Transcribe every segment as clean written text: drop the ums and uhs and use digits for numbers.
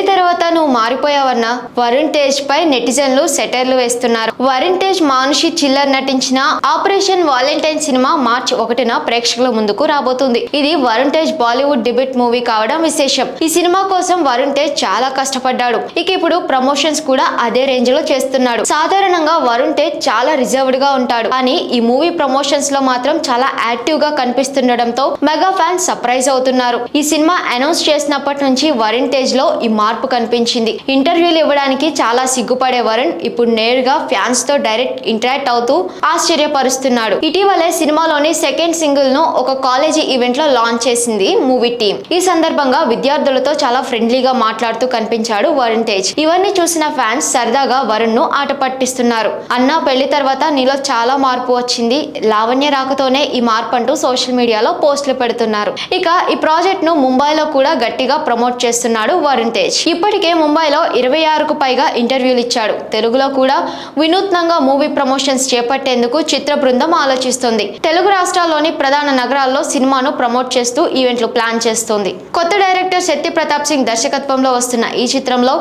పెళ్లి తర్వాత నువ్వు మారిపోయావన్న వరుణ్ తేజ్ పై నెటిజన్లు సెటైర్లు వేస్తున్నారు. వరుణ్ తేజ్, మానుషి చిల్లర్ నటించిన ఆపరేషన్ వాలెంటైన్ సినిమా మార్చి 1న ప్రేక్షకుల ముందుకు రాబోతుంది. ఇది వరుణ్ తేజ్ బాలీవుడ్ డెబ్యూట్ మూవీ కావడం విశేషం. ఈ సినిమా కోసం వరుణ్ తేజ్ చాలా కష్టపడ్డాడు. ఇక ఇప్పుడు ప్రమోషన్స్ కూడా అదే రేంజ్ లో చేస్తున్నాడు. సాధారణంగా వరుణ్ తేజ్ చాలా రిజర్వ్డ్ గా ఉంటాడు, కానీ ఈ మూవీ ప్రమోషన్స్ లో మాత్రం చాలా యాక్టివ్ గా కనిపిస్తుండటంతో మెగా ఫ్యాన్స్ సర్ప్రైజ్ అవుతున్నారు. ఈ సినిమా అనౌన్స్ చేసినప్పటి నుంచి వరుణ్ తేజ్ లో ఈ మార్పు కనిపించింది. ఇంటర్వ్యూలు ఇవ్వడానికి చాలా సిగ్గుపడే వరుణ్ ఇప్పుడు నేరుగా ఫ్యాన్స్ తో డైరెక్ట్ ఇంటరాక్ట్ అవుతూ ఆశ్చర్యపరుస్తున్నాడు. ఇటీవలే సినిమాలోని సెకండ్ సింగిల్ ను ఒక కాలేజీ ఈవెంట్ లో లాంచ్ చేసింది మూవీ టీమ్. ఈ సందర్భంగా విద్యార్థులతో చాలా ఫ్రెండ్లీగా మాట్లాడుతూ కనిపించాడు వరుణ్ తేజ్. ఇవన్నీ చూసిన ఫ్యాన్స్ సరదాగా వరుణ్ ను ఆట పట్టిస్తున్నారు. అన్న పెళ్లి తర్వాత నీలో చాలా మార్పు వచ్చింది, లావణ్య రాకతోనే ఈ మార్పు అంటూ సోషల్ మీడియాలో పోస్టులు పెడుతున్నారు. ఇక ఈ ప్రాజెక్ట్ ను ముంబైలో కూడా గట్టిగా ప్రమోట్ చేస్తున్నాడు వరుణ్ తేజ్. ఇప్పటికే ముంబైలో 26కు పైగా ఇంటర్వ్యూలు ఇచ్చాడు. తెలుగులో కూడా వినూత్నంగా మూవీ ప్రమోషన్స్ చేపట్టేందుకు చిత్ర బృందం ఆలోచిస్తుంది. తెలుగు రాష్ట్రాల్లోని ప్రధాన నగరాల్లో సినిమాను ప్రమోట్ చేస్తూ ఈవెంట్లు ప్లాన్ చేస్తోంది. కొత్త డైరెక్టర్ శెట్టి ప్రతాప్ సింగ్ దర్శకత్వంలో వస్తున్న ఈ చిత్రంలో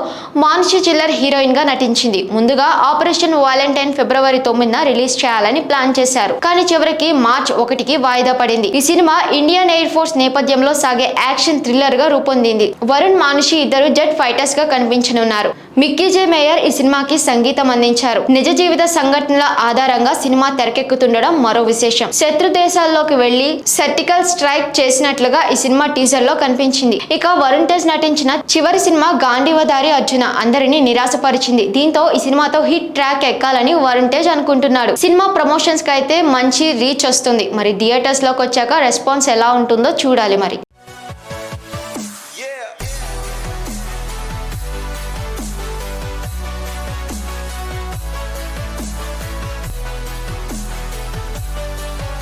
మానుషి చిల్లర్ హీరోయిన్ గా నటించింది. ముందుగా ఆపరేషన్ వాలెంటైన్ ఫిబ్రవరి 9న రిలీజ్ చేయాలని ప్లాన్ చేశారు, కానీ చివరికి మార్చి 1కి వాయిదా పడింది. ఈ సినిమా ఇండియన్ ఎయిర్ ఫోర్స్ నేపథ్యంలో సాగే యాక్షన్ థ్రిల్లర్ గా రూపొందింది. వరుణ్, మానుషి ఇద్దరు జెట్ ఫైటర్స్ గా కనిపించనున్నారు. మిక్కీ జే మేయర్ ఈ సినిమాకి సంగీతం అందించారు. నిజ జీవిత సంఘటనల ఆధారంగా సినిమా తెరకెక్కుతుండడం మరో విశేషం. శత్రు దేశాల్లోకి వెళ్లి సర్టికల్ స్ట్రైక్ చేసినట్లుగా ఈ సినిమా టీజర్ లో కనిపించింది. ఇక వరుణ్ తేజ్ నటించిన చివరి సినిమా గాంధీవదారి అర్జున అందరినీ నిరాశపరిచింది. దీంతో ఈ సినిమాతో హిట్ ట్రాక్ ఎక్కాలని వరుణ్ తేజ్ అనుకుంటున్నాడు. సినిమా ప్రమోషన్స్ కి అయితే మంచి రీచ్ వస్తుంది. మరి థియేటర్స్ లోకి వచ్చాక రెస్పాన్స్ ఎలా ఉంటుందో చూడాలి మరి.